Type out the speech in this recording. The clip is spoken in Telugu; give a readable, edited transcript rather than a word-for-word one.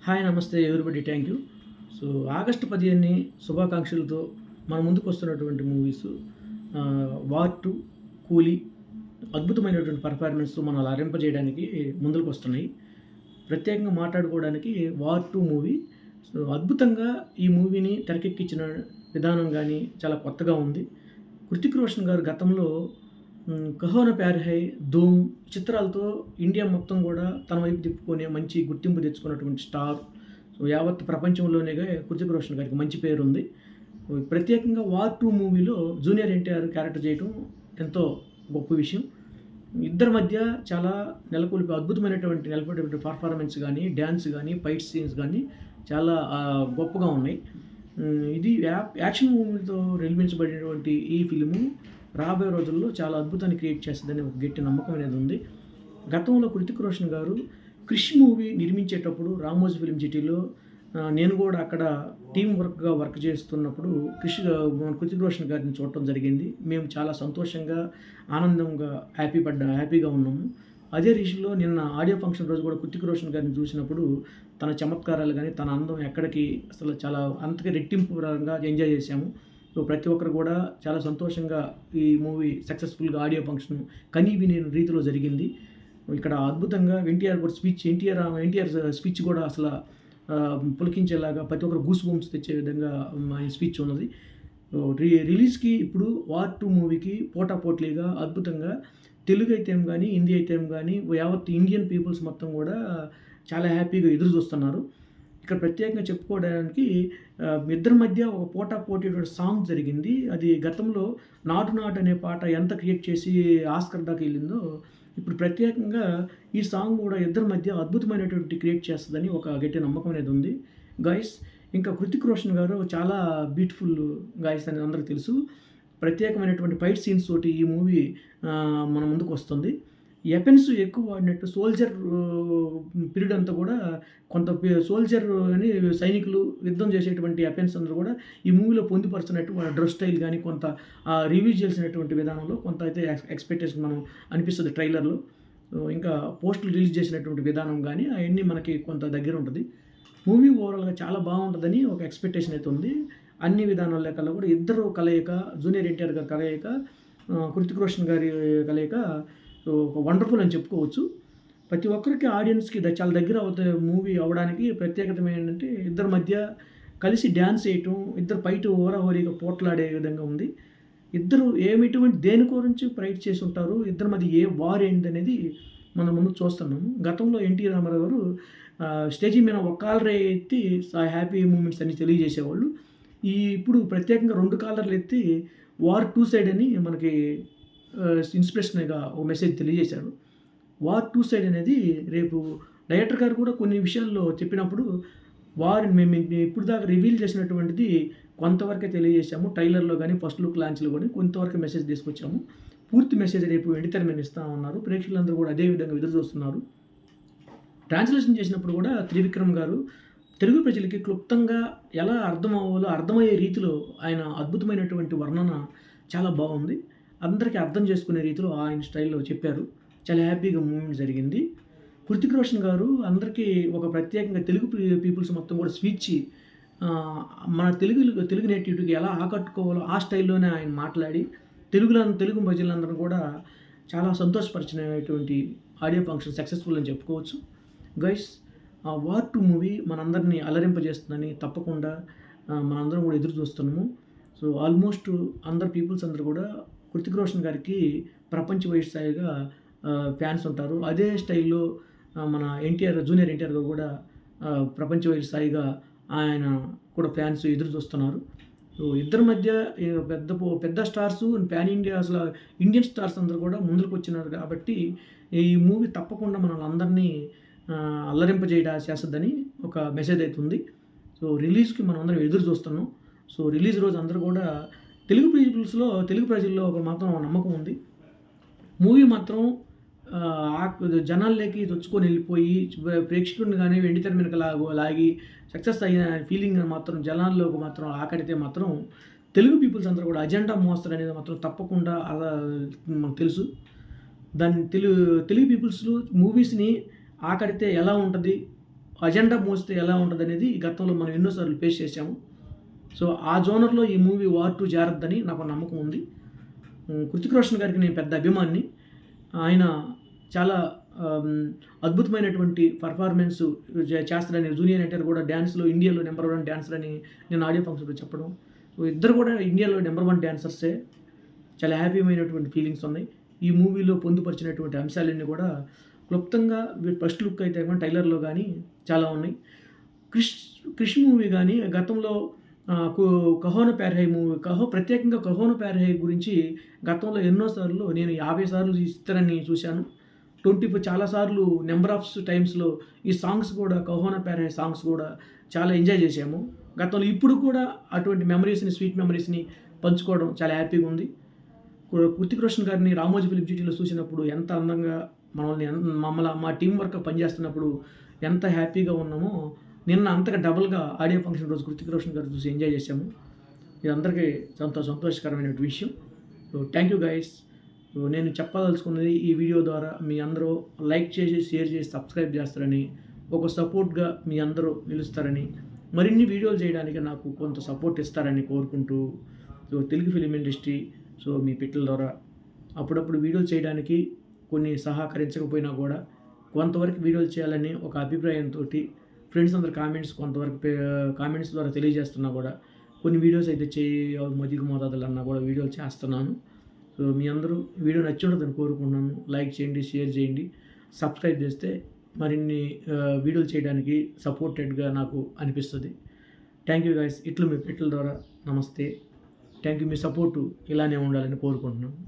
హాయ్ నమస్తే everybody thank you. So August 15 శుభాకాంక్షలతో మన ముందుకు వస్తున్నటువంటి మూవీస్ వార్ 2, కూలీ అద్భుతమైనటువంటి పర్ఫార్మెన్స్తో మనం అలరింపజేయడానికి ముందుకు వస్తున్నాయి. ప్రత్యేకంగా మాట్లాడుకోవడానికి వార్ 2 మూవీ. సో అద్భుతంగా ఈ మూవీని తెరకెక్కించిన విధానం కానీ చాలా కొత్తగా ఉంది. హృతిక్ రోషన్ గారు గతంలో 'కహో నా ప్యార్ హై', 'ధూమ్' చిత్రాలతో ఇండియా మొత్తం కూడా తన వైపు తిప్పుకొని మంచి గుర్తింపు తెచ్చుకున్నటువంటి స్టార్. సో యావత్ ప్రపంచంలోనే హృతిక్ రోషన్ గారికి మంచి పేరుంది. ప్రత్యేకంగా 'వార్ 2' మూవీలో జూనియర్ ఎన్టీఆర్ క్యారెక్టర్ చేయడం ఎంతో గొప్ప విషయం. ఇద్దరి మధ్య చాలా నెలకొల్పే పర్ఫార్మెన్స్ గానీ, డ్యాన్స్ గానీ, ఫైట్ సీన్స్ గానీ చాలా గొప్పగా ఉన్నాయి. ఇది యాక్షన్ మూవీతో నిర్మించబడినటువంటి ఈ ఫిల్ము రాబోయే రోజుల్లో చాలా అద్భుతాన్ని క్రియేట్ చేస్తుందని ఒక గట్టి నమ్మకం అనేది ఉంది. గతంలో హృతిక్ రోషన్ గారు 'క్రిష్' మూవీ నిర్మించేటప్పుడు రామోజీ ఫిల్మ్ సిటీలో నేను కూడా అక్కడ టీమ్ వర్క్ చేస్తున్నప్పుడు హృతిక్ రోషన్ గారిని చూడటం జరిగింది. మేము చాలా సంతోషంగా, ఆనందంగా, హ్యాపీగా ఉన్నాము. అదే రీతిలో నిన్న ఆడియో ఫంక్షన్ రోజు కూడా హృతిక్ రోషన్ గారిని చూసినప్పుడు తన చమత్కారాలు కానీ, తన అందం ఎక్కడికి అసలు చాలా అంతగా రెట్టింపు పరంగా ఎంజాయ్ చేశాము. సో ప్రతి ఒక్కరు కూడా చాలా సంతోషంగా ఈ మూవీ సక్సెస్ఫుల్గా ఆడియో ఫంక్షన్ విని రీతిలో జరిగింది. ఇక్కడ అద్భుతంగా ఎన్టీఆర్ స్పీచ్ కూడా అసలు పులకించేలాగా ప్రతి ఒక్కరు గూస్ బంప్స్ తెచ్చే విధంగా ఈ స్పీచ్ ఉన్నది. రిలీజ్కి ఇప్పుడు వార్ 2 మూవీకి పోటాపోటీగా అద్భుతంగా తెలుగు అయితే కానీ, హిందీ అయితే కానీ యావత్ ఇండియన్ పీపుల్స్ మొత్తం కూడా చాలా హ్యాపీగా ఎదురు చూస్తున్నారు. ఇక్కడ ప్రత్యేకంగా చెప్పుకోవడానికి ఇద్దరి మధ్య ఒక పోటాపోటీ సాంగ్ జరిగింది. అది గతంలో 'నాటు నాటు' అనే పాట ఎంత క్రియేట్ చేసి ఆస్కర్ దాకా వెళ్ళిందో, ఇప్పుడు ప్రత్యేకంగా ఈ సాంగ్ కూడా ఇద్దరి మధ్య అద్భుతమైనటువంటి క్రియేట్ చేస్తుందని ఒక గట్టి నమ్మకం అనేది ఉంది. గాయ్స్, ఇంకా హృతిక్ రోషన్ గారు చాలా బ్యూటిఫుల్ గాయ్స్ అని అందరికీ తెలుసు. ప్రత్యేకమైనటువంటి ఫైట్ సీన్స్ తోటి ఈ మూవీ మన ముందుకు వస్తుంది. వెపన్స్ ఎక్కువ వాడినట్టు సోల్జర్ పీరియడ్ అంతా కూడా సోల్జర్ అని సైనికులు యుద్ధం చేసేటువంటి వెపన్స్ అందరూ కూడా ఈ మూవీలో పొందుపరుస్తున్నట్టు వాళ్ళ డ్రెస్ స్టైల్ కానీ కొంత రివ్యూ చేసినటువంటి విధానంలో కొంత అయితే ఎక్స్పెక్టేషన్ మనం అనిపిస్తుంది ట్రైలర్లో. ఇంకా పోస్టులు రిలీజ్ చేసినటువంటి విధానం కానీ అవన్నీ మనకి కొంత దగ్గర ఉంటుంది. మూవీ ఓవరాల్గా చాలా బాగుంటుందని ఒక ఎక్స్పెక్టేషన్ అయితే ఉంది. అన్ని విధానాల కల్లా కూడా ఇద్దరు కలయిక, జూనియర్ ఎన్టీఆర్ గారి కలయిక, హృతిక్ రోషన్ గారి కలయిక ఒక వండర్ఫుల్ అని చెప్పుకోవచ్చు. ప్రతి ఒక్కరికి ఆడియన్స్కి చాలా దగ్గర అవుతాయి. మూవీ అవడానికి ప్రత్యేకత ఏంటంటే ఇద్దరి మధ్య కలిసి డ్యాన్స్ చేయటం, ఇద్దరు ఫైట్ హోరాహోరీగా పోట్లాడే విధంగా ఉంది. ఇద్దరు ఎటువంటి దేని గురించి ఫైట్ చేసి ఉంటారు, ఇద్దరి మధ్య ఏ వార్ ఏంటి అనేది మనం ముందు చూస్తున్నాము. గతంలో ఎన్టీ రామారావు గారు స్టేజీ మీద ఒక కాలర్ ఎత్తి హ్యాపీ మూమెంట్స్ అని తెలియజేసేవాళ్ళు. ఇప్పుడు ప్రత్యేకంగా 2 కాలర్లు ఎత్తి వార్ 2 సైడ్ అని మనకి ఇన్స్పిరేషన్గా ఒక మెసేజ్ తెలియజేశారు. వార్ 2 సైడ్ అనేది రేపు డైరెక్టర్ గారు కూడా కొన్ని విషయాల్లో చెప్పినప్పుడు మేము ఇప్పుడు దాకా రివీల్ చేసినటువంటిది కొంతవరకే తెలియజేశాము. ట్రైలర్లో కానీ, ఫస్ట్ లుక్ లాంచ్లో కానీ కొంతవరకు మెసేజ్ తీసుకొచ్చాము. పూర్తి మెసేజ్ రేపు వెండితెర మీద ఇస్తామన్నారు. ప్రేక్షకులందరూ కూడా అదే విధంగా ఎదురు చూస్తున్నారు. ట్రాన్స్లేషన్ చేసినప్పుడు కూడా త్రివిక్రమ్ గారు తెలుగు ప్రజలకి క్లుప్తంగా ఎలా అర్థమయ్యే రీతిలో ఆయన అద్భుతమైనటువంటి వర్ణన చాలా బాగుంది. అందరికీ అర్థం చేసుకునే రీతిలో ఆయన స్టైల్లో చెప్పారు. చాలా హ్యాపీగా మూమెంట్ జరిగింది. హృతిక్ రోషన్ గారు అందరికీ ఒక ప్రత్యేకంగా తెలుగు పీపుల్స్ మొత్తం కూడా స్పీచ్ మన తెలుగు నేటివిటీకి ఎలా ఆకట్టుకోవాలో ఆ స్టైల్లోనే ఆయన మాట్లాడి తెలుగు ప్రజలందరూ కూడా చాలా సంతోషపరిచినటువంటి ఆడియో ఫంక్షన్ సక్సెస్ఫుల్ అని చెప్పుకోవచ్చు. గైస్, వార్ 2 మూవీ మనందరినీ అలరింపజేస్తుందని తప్పకుండా మనందరం కూడా ఎదురు చూస్తున్నాము. సో ఆల్మోస్ట్ అందరు పీపుల్స్ అందరూ కూడా హృతిక్ రోషన్ గారికి ప్రపంచ స్థాయిగా ఫ్యాన్స్ ఉంటారు. అదే స్టైల్లో మన జూనియర్ ఎన్టీఆర్ గారు కూడా ప్రపంచ స్థాయిగా ఆయన కూడా ఫ్యాన్స్ ఎదురు చూస్తున్నారు. సో ఇద్దరి మధ్య పెద్ద స్టార్స్ పాన్ ఇండియా అసలు ఇండియన్ స్టార్స్ అందరూ కూడా ముందుకు వచ్చినారు కాబట్టి ఈ మూవీ తప్పకుండా మనల్ని అందరినీ చేస్తుందని ఒక మెసేజ్ అయితే ఉంది. సో రిలీజ్కి మనం అందరం ఎదురు చూస్తున్నాం. సో రిలీజ్ రోజు అందరూ కూడా తెలుగు ప్రజల్లో ఒక మాత్రం నమ్మకం ఉంది. మూవీ మాత్రం జనాల్లోకి తెచ్చుకొని వెళ్ళిపోయి ప్రేక్షకుడిని కానీ వెండితెర మీద లాగి సక్సెస్ అయిన ఫీలింగ్ మాత్రం జనాల్లోకి మాత్రం ఆకడితే మాత్రం తెలుగు పీపుల్స్ అందరూ కూడా అజెండా మోస్తారు అనేది మాత్రం తప్పకుండా మనకు తెలుసు. దాన్ని తెలుగు పీపుల్స్ మూవీస్ని ఆకడితే ఎలా ఉంటుంది, అజెండా మోస్తే ఎలా ఉంటదనేది గతంలో మనం ఎన్నోసార్లు ఫేస్ చేశాము. సో, ఆ జోనర్‌లో ఈ మూవీ 'వార్ 2' జారద్దని నాకు నమ్మకం ఉంది. 'కృతిక్ రోషన్' గారికి నేను పెద్ద అభిమానిని. ఆయన చాలా ఆహ్, అద్భుతమైనటువంటి పెర్ఫార్మెన్స్ చేస్తాడని జూనియర్ ఎన్టీఆర్ కూడా డాన్స్‌లో ఇండియాలో నంబర్ 1 డాన్సర్ అని నేను ఆడియో ఫంక్షన్‌లో చెప్పడం. సో, ఇద్దరు కూడా ఇండియాలో నంబర్ 1 డాన్సర్సే. చాలా హ్యాపీమైనటువంటి ఫీలింగ్స్ ఉన్నాయి. ఈ మూవీలో పొందుపరిచినటువంటి అంశాలన్నీ కూడా క్లుప్తంగా ఫస్ట్ లుక్ అయితే గాని ట్రైలర్‌లో గాని చాలా ఉన్నాయి. క్రిష్ 'క్రిష్' మూవీ గాని గతంలో ఆహ్, కు 'కహో నా ప్యార్ హై' మూవీ ప్రత్యేకంగా 'కహో నా ప్యార్ హై' గురించి గతంలో ఎన్నో సార్లు నేను 50 సార్లు ఈ చిత్రాన్ని చూశాను. 24 చాలా సార్లు నంబర్ ఆఫ్ టైమ్స్‌లో ఈ సాంగ్స్ కూడా 'కహో నా ప్యార్ హై' సాంగ్స్ కూడా చాలా ఎంజాయ్ చేశాము. గతంలో ఇప్పుడు కూడా అటువంటి మెమరీస్‌ని, స్వీట్ మెమరీస్‌ని పంచుకోవడం చాలా హ్యాపీగా ఉంది. 'కృతిక్ రోషన్' గారిని 'రామోజీ ఫిల్మ్ సిటీలో' చూసినప్పుడు ఎంత అందంగా మా టీమ్ వర్క్ పనిచేస్తున్నప్పుడు ఎంత హ్యాపీగా ఉన్నామో, నిన్న అంతగా డబుల్‌గా ఆడియో ఫంక్షన్ రోజు 'కృతిక్ రోషన్' గారిని చూసి ఎంజాయ్ చేశాము. ఇది అందరికీ సంతోషకరమైన విషయం. So, thank you guys. So, నేను చెప్పదలుచుకున్నది ఈ వీడియో ద్వారా మీ అందరూ లైక్ చేసి, షేర్ చేసి, సబ్స్క్రైబ్ చేస్తారని, ఒక సపోర్ట్‌గా మీ అందరూ నిలుస్తారని, మరిన్ని వీడియోలు చేయడానికి నాకు కొంత సపోర్ట్ ఇస్తారని కోరుకుంటూ, సో, తెలుగు ఫిల్మ్ ఇండస్ట్రీ మీ పిట్టల ద్వారా అప్పుడప్పుడు వీడియోలు చేయడానికి కొన్ని సహకరించకపోయినా కూడా కొంతవరకు వీడియోలు చేయాలని ఒక అభిప్రాయంతోటి ఫ్రెండ్స్ అందరు కొంతవరకు కామెంట్స్ ద్వారా తెలియజేస్తున్నా కూడా కొన్ని వీడియోస్ అయితే మధ్య మోతాదులన్నా కూడా వీడియోలు చేస్తున్నాను. సో, మీ అందరూ వీడియో నచ్చి ఉంటుందని కోరుకుంటున్నాను. లైక్ చేయండి, షేర్ చేయండి, సబ్స్క్రైబ్ చేస్తే మరిన్ని వీడియోలు చేయడానికి సపోర్టెడ్‌గా నాకు అనిపిస్తది. Thank you guys. ఇట్లు మీ పిట్టల ద్వారా నమస్తే. Thank you. మీ సపోర్టు ఇలానే ఉండాలని కోరుకుంటున్నాను.